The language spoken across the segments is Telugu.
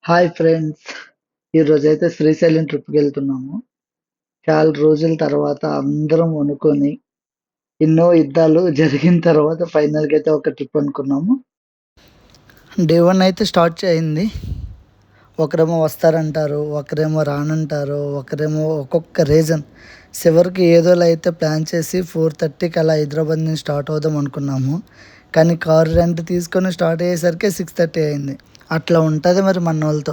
Hi friends. ఈరోజైతే శ్రీశైలం ట్రిప్‌కెళ్తున్నాము. చాలా రోజుల తర్వాత అందరం అనుకోని, ఎన్నో యుద్ధాలు జరిగిన తర్వాత ఫైనల్‌గా అయితే ఒక ట్రిప్ అనుకున్నాము. డే 1 అయితే స్టార్ట్ అయింది. ఒకరేమో వస్తారంటారు, ఒకరేమో రానంటారు, ఒకరేమో ఒక్కొక్క రీజన్. చివరికి ఏదోలా అయితే ప్లాన్ చేసి 4:30కి అలా హైదరాబాద్ నుంచి స్టార్ట్ అవుదాం అనుకున్నాము. కానీ కారు రెంట్ తీసుకొని స్టార్ట్ అయ్యేసరికి 6:30 అయింది. అట్లా ఉంటది మరి మనోళ్ళతో.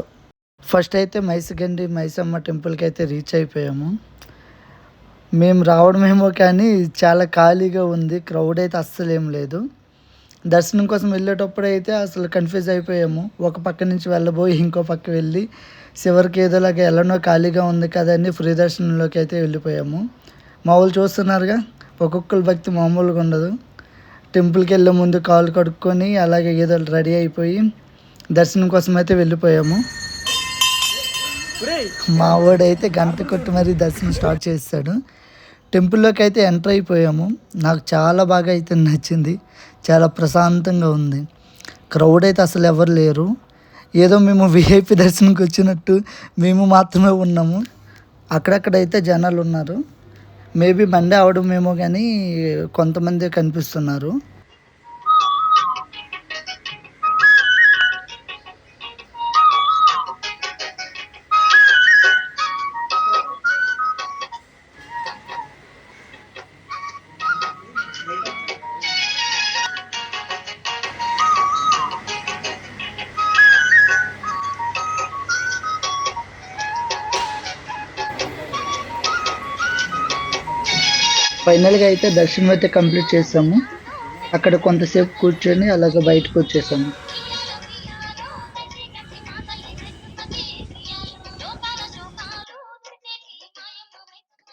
ఫస్ట్ అయితే మైసిగండి మైసమ్మ టెంపుల్‌కి అయితే రీచ్ అయిపోయాము. మేము రావడమేమో కానీ చాలా ఖాళీగా ఉంది. క్రౌడ్ అయితే అస్సలేం లేదు. దర్శనం కోసం వెళ్ళేటప్పుడైతే అసలు కన్‌ఫ్యూజ్ అయిపోయాము. ఒక పక్క నుంచి వెళ్ళబోయి ఇంకో పక్క వెళ్ళి చివరికి ఏదోలాగా ఎలానో ఖాళీగా ఉంది కదా అని ఫ్రీ దర్శనంలోకి అయితే వెళ్ళిపోయాము. మా వాళ్ళు చూస్తున్నారుగా, ఒక్కొక్కళ్ళ భక్తి మామూలుగా ఉండదు. టెంపుల్‌కి వెళ్ళే ముందు కాళ్ళు కడుక్కొని అలాగే ఏదో రెడీ అయిపోయి దర్శనం కోసం అయితే వెళ్ళిపోయాము. మా వాడైతే గంట కొట్టి మరీ దర్శనం స్టార్ట్ చేస్తాడు. టెంపుల్లోకి అయితే ఎంటర్ అయిపోయాము. నాకు చాలా బాగా అయితే నచ్చింది. చాలా ప్రశాంతంగా ఉంది. క్రౌడ్ అయితే అసలు ఎవరు లేరు. ఏదో మేము విఐపి దర్శనంకి వచ్చినట్టు మేము మాత్రమే ఉన్నాము. అక్కడక్కడైతే జనాలు ఉన్నారు. మేబీ మండే అవడమేమో కానీ కొంతమంది కనిపిస్తున్నారు. ఫైనల్‌గా అయితే దర్శనం అయితే కంప్లీట్ చేసాము. అక్కడ కొంతసేపు కూర్చొని అలాగ బయటకు వచ్చేసాము.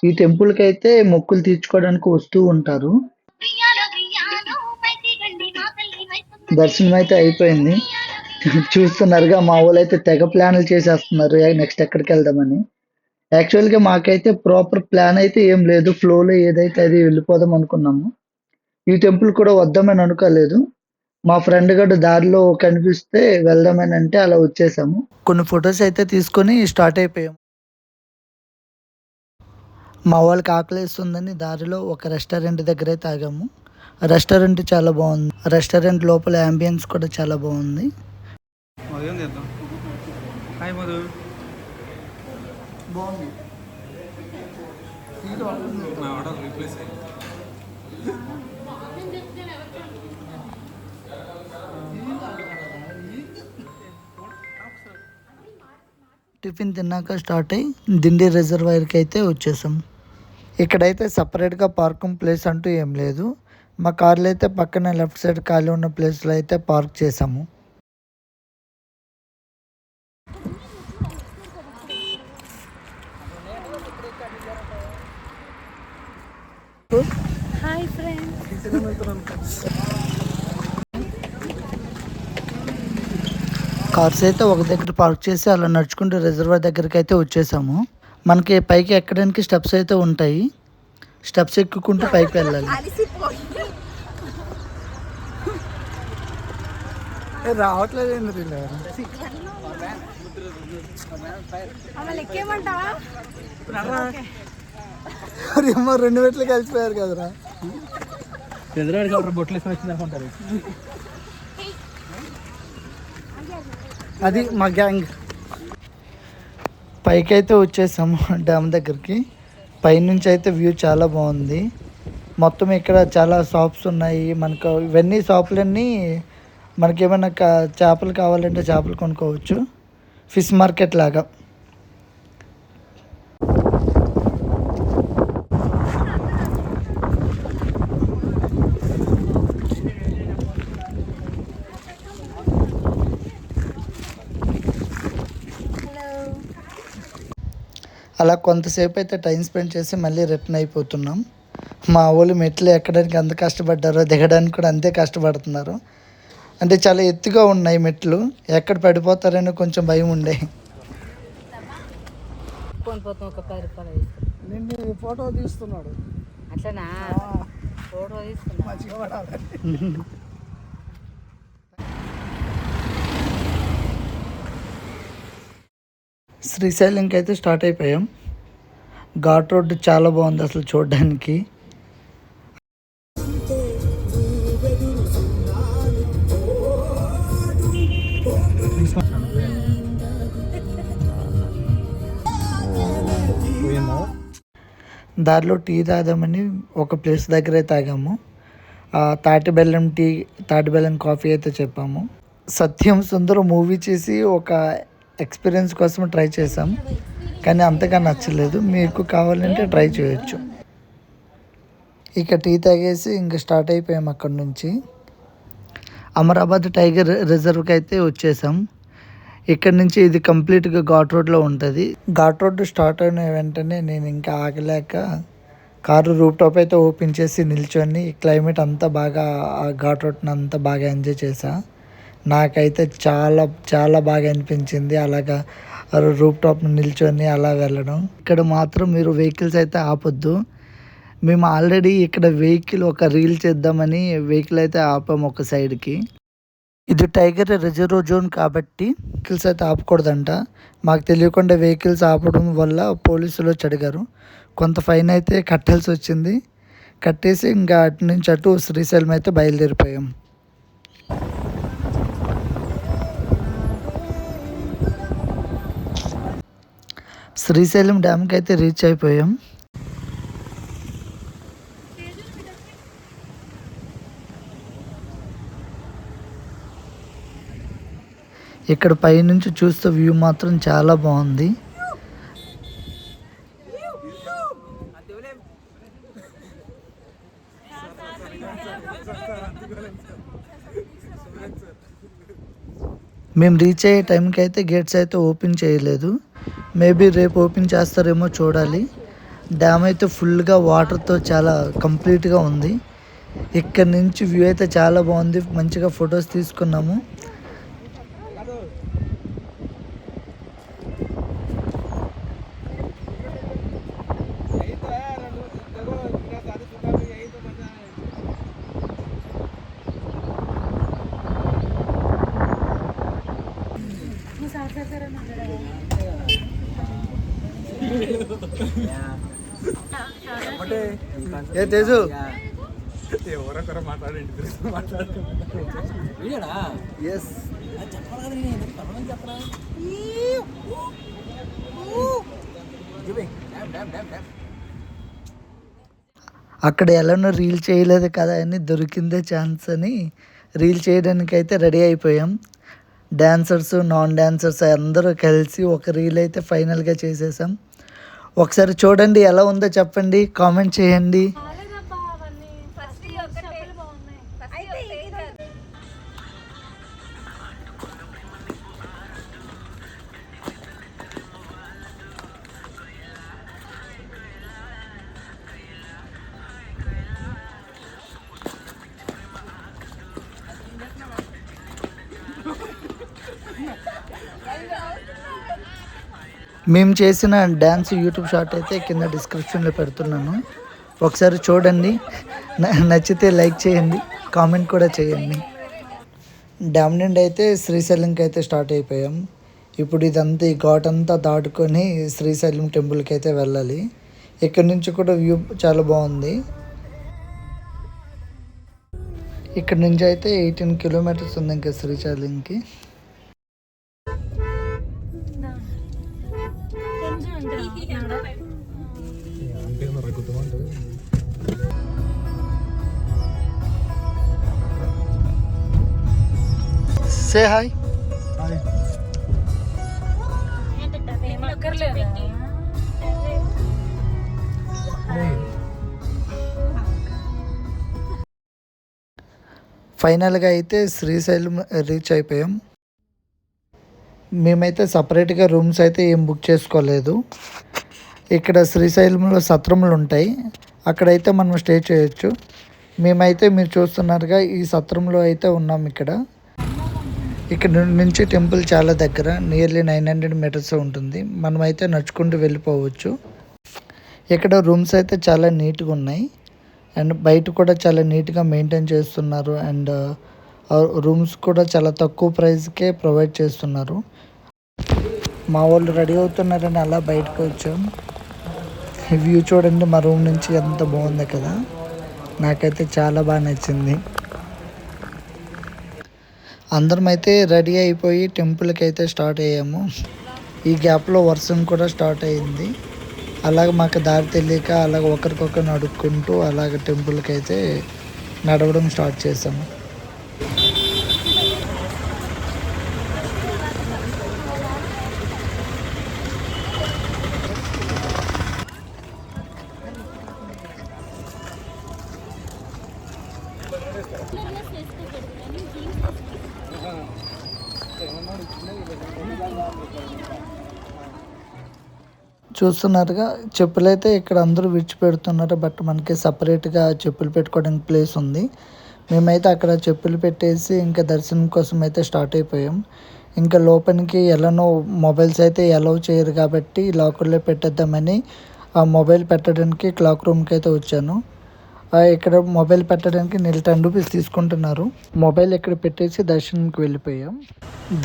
ఈ టెంపుల్‌కి అయితే మొక్కులు తీర్చుకోవడానికి వస్తూ ఉంటారు. దర్శనం అయితే అయిపోయింది. చూస్తున్నారుగా, మా వాళ్ళైతే తెగ ప్లాన్లు చేసేస్తున్నారు నెక్స్ట్ ఎక్కడికి వెళ్దామని. యాక్చువల్‌గా మాకైతే ప్రాపర్ ప్లాన్ అయితే ఏం లేదు. ఫ్లోలో ఏదైతే అది వెళ్ళిపోదాం అనుకున్నాము. ఈ టెంపుల్ కూడా వద్దామని అనుకోలేదు. మా ఫ్రెండ్ గాడు దారిలో కనిపిస్తే వెళ్దామని అంటే అలా వచ్చేసాము. కొన్ని ఫొటోస్ అయితే తీసుకొని స్టార్ట్ అయిపోయాం. మా వాళ్ళకి ఆకలేస్తుందని దారిలో ఒక రెస్టారెంట్ దగ్గర అయితే ఆగాము. రెస్టారెంట్ చాలా బాగుంది. రెస్టారెంట్ లోపల యాంబియన్స్ కూడా చాలా బాగుంది. బాగుంది. టిఫిన్ తిన్నాక స్టార్ట్ అయ్యి దిండి రిజర్వాయర్కి అయితే వచ్చేసాం. ఇక్కడైతే సపరేట్గా పార్కింగ్ ప్లేస్ అంటూ ఏం లేదు. మా కార్లు అయితే పక్కన లెఫ్ట్ సైడ్ ఖాళీ ఉన్న ప్లేస్లో అయితే పార్క్ చేసాము. Hi friends. కార్స్ అయితే ఒక దగ్గర పార్క్ చేసి అలా నడుచుకుంటూ రిజర్వాయర్ దగ్గరికి అయితే వచ్చేసాము. మనకి పైకి ఎక్కడానికి స్టెప్స్ అయితే ఉంటాయి. స్టెప్స్ ఎక్కుకుంటూ పైకి వెళ్ళాలి. రావట్లేదు. ఏమో 2 మెట్లు కలిసిపోయారు కదరా. బొట్లు వచ్చిందనుకుంటారు. అది మా గ్యాంగ్. పైకి అయితే వచ్చేసాము డ్యామ్ దగ్గరికి. పైనుంచి అయితే వ్యూ చాలా బాగుంది. మొత్తం ఇక్కడ చాలా షాప్స్ ఉన్నాయి. మనకు ఇవన్నీ షాపులన్నీ మనకేమైనా చేపలు కావాలంటే చేపలు కొనుక్కోవచ్చు. ఫిష్ మార్కెట్ లాగా. అలా కొంతసేపు అయితే టైం స్పెండ్ చేసి మళ్ళీ రిటర్న్ అయిపోతున్నాం. మా వాళ్ళు మెట్లు ఎక్కడానికి ఎంత కష్టపడ్డారో దిగడానికి కూడా అంతే కష్టపడుతున్నారు. అంటే చాలా ఎత్తుగా ఉన్నాయి మెట్లు. ఎక్కడ పడిపోతారని కొంచెం భయం ఉండే. ఫోటో తీస్తున్నాడు. అట్లనా? ఫోటో తీసుకున్నా. శ్రీశైలంకి అయితే స్టార్ట్ అయిపోయాం. ఘాట్ రోడ్డు చాలా బాగుంది అసలు చూడడానికి. దారిలో టీ తాగామని ఒక ప్లేస్ దగ్గరే తాగాము. తాటి బెల్లం కాఫీ అయితే చెప్పాము. సత్యం సుందరం మూవీ చేసి ఒక ఎక్స్పీరియన్స్ కోసం ట్రై చేసాం, కానీ అంతగా నచ్చలేదు. మీకు కావాలంటే ట్రై చేయొచ్చు. ఇక టీ తాగేసి ఇంకా స్టార్ట్ అయిపోయాం. అక్కడ నుంచి అమరాబాద్ టైగర్ రిజర్వ్కి అయితే వచ్చేసాం. ఇక్కడ నుంచి ఇది కంప్లీట్గా ఘాట్ రోడ్లో ఉంటుంది. ఘాట్ రోడ్డు స్టార్ట్ అయిన వెంటనే నేను ఇంకా ఆగలేక కారు రూప్ టాప్ అయితే ఓపెన్ చేసి నిల్చొని క్లైమేట్ అంతా బాగా, ఆ ఘాట్ రోడ్ని అంతా బాగా ఎంజాయ్ చేసా. నాకైతే చాలా చాలా బాగా అనిపించింది అలాగా రూప్ టాప్ని నిల్చొని అలా వెళ్ళడం. ఇక్కడ మాత్రం మీరు వెహికల్స్ అయితే ఆపొద్దు. మేము ఆల్రెడీ ఇక్కడ వెహికల్ ఒక రీల్ చేద్దామని వెహికల్ అయితే ఆపాము ఒక సైడ్కి. ఇది టైగర్ రిజర్వ్ జోన్ కాబట్టి వెహికల్స్ అయితే ఆపకూడదంట. మాకు తెలియకుండా వెహికల్స్ ఆపడం వల్ల పోలీసులు వచ్చి అడిగారు. కొంత ఫైన్ అయితే కట్టాల్సి వచ్చింది. కట్టేసి ఇంకా అటు నుంచి అటు శ్రీశైలం అయితే బయలుదేరిపోయాం. శ్రీశైలం డ్యామ్కి అయితే రీచ్ అయిపోయాం. ఇక్కడ పైనుంచి చూస్తే వ్యూ మాత్రం చాలా బాగుంది. మేము రీచ్ అయ్యే టైంకి అయితే గేట్స్ అయితే ఓపెన్ చేయలేదు. మేబీ రేపు ఓపెన్ చేస్తారేమో చూడాలి. డ్యామ్ అయితే ఫుల్గా వాటర్తో చాలా కంప్లీట్గా ఉంది. ఇక్కడ నుంచి వ్యూ అయితే చాలా బాగుంది. మంచిగా ఫొటోస్ తీసుకున్నాము. ఏ తేజు ఎవరొకరు మాట్లాడండి. అక్కడ ఎలానో రీల్ చేయలేదు కదా అని దొరికిందే ఛాన్స్ అని రీల్ చేయడానికి అయితే రెడీ అయిపోయాం. డాన్సర్స్ నాన్ డాన్సర్స్ అందరూ కలిసి ఒక రీల్ అయితే ఫైనల్గా చేసేసాం. ఒకసారి చూడండి, ఎలా ఉందో చెప్పండి, కామెంట్ చేయండి. మేము చేసిన డ్యాన్స్ యూట్యూబ్ షార్ట్ అయితే కింద డిస్క్రిప్షన్లో పెడుతున్నాను. ఒకసారి చూడండి, నచ్చితే లైక్ చేయండి, కామెంట్ కూడా చేయండి. డ్యామ్ నుండి అయితే శ్రీశైలంకి అయితే స్టార్ట్ అయిపోయాం. ఇప్పుడు ఇదంతా ఈ ఘాట్ అంతా దాటుకొని శ్రీశైలం టెంపుల్కి అయితే వెళ్ళాలి. ఇక్కడ నుంచి కూడా వ్యూ చాలా బాగుంది. ఇక్కడ నుంచి అయితే 18 కిలోమీటర్స్ ఉంది ఇంకా శ్రీశైలంకి. Say hi. ఫైనల్గా అయితే శ్రీశైలం రీచ్ అయిపోయాం. మేమైతే సపరేట్గా రూమ్స్ అయితే ఏం బుక్ చేసుకోలేదు. ఇక్కడ శ్రీశైలంలో సత్రములు ఉంటాయి, అక్కడైతే మనం స్టే చేయొచ్చు. మేమైతే మీరు చూస్తున్నారుగా ఈ సత్రంలో అయితే ఉన్నాం. ఇక్కడ నుంచి టెంపుల్ చాలా దగ్గర, నియర్లీ 900 మీటర్స్ ఉంటుంది. మనమైతే నడుచుకుంటూ వెళ్ళిపోవచ్చు. ఇక్కడ రూమ్స్ అయితే చాలా నీట్గా ఉన్నాయి అండ్ బయట కూడా చాలా నీట్గా మెయింటైన్ చేస్తున్నారు. అండ్ రూమ్స్ కూడా చాలా తక్కువ ప్రైస్కే ప్రొవైడ్ చేస్తున్నారు. మా వాళ్ళు రెడీ అవుతున్నారని అలా బయటకు వచ్చాం. వ్యూ చూడండి మా రూమ్ నుంచి ఎంత బాగుంది కదా, నాకైతే చాలా బాగా నచ్చింది. అందరం అయితే రెడీ అయిపోయి టెంపుల్కి అయితే స్టార్ట్ అయ్యాము. ఈ గ్యాప్లో వర్షం కూడా స్టార్ట్ అయ్యింది. అలాగ మాకు దారి తెలియక అలాగ ఒకరికొకరు నడుక్కుంటూ అలాగ టెంపుల్కి అయితే నడవడం స్టార్ట్ చేసాము. చూస్తున్నారుగా చెప్పులు అయితే ఇక్కడ అందరూ విడిచిపెడుతున్నారు. బట్ మనకి సపరేట్గా చెప్పులు పెట్టుకోవడానికి ప్లేస్ ఉంది. మేమైతే అక్కడ చెప్పులు పెట్టేసి ఇంకా దర్శనం కోసం అయితే స్టార్ట్ అయిపోయాం. ఇంకా లోపలికి ఎలానో మొబైల్స్ అయితే అలౌ చేయరు కాబట్టి లాకర్లో పెట్టేద్దామని ఆ మొబైల్ పెట్టడానికి క్లాక్ రూమ్కి అయితే వచ్చాను. ఇక్కడ మొబైల్ పెట్టడానికి నేను 10 రూపీస్ తీసుకుంటున్నారు. మొబైల్ ఇక్కడ పెట్టేసి దర్శనంకి వెళ్ళిపోయాం.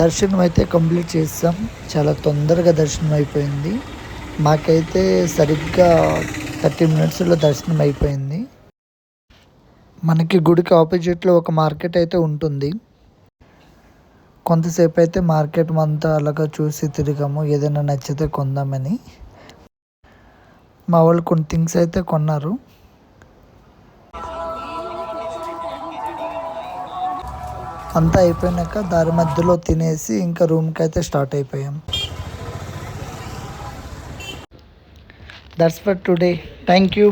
దర్శనం అయితే కంప్లీట్ చేసాం. చాలా తొందరగా దర్శనం అయిపోయింది. మాకైతే సరిగ్గా 30 మినిట్స్లో దర్శనం అయిపోయింది. మనకి గుడికి ఆపోజిట్లో ఒక మార్కెట్ అయితే ఉంటుంది. కొంతసేపు అయితే మార్కెట్ అంతా అలాగా చూసి తిరిగాము, ఏదైనా నచ్చితే కొందామని. మా వాళ్ళు కొన్ని థింగ్స్ అయితే కొన్నారు. అంతా అయిపోయినాక దారి మధ్యలో తినేసి ఇంకా రూమ్కి అయితే స్టార్ట్ అయిపోయాం. That's for today. Thank you.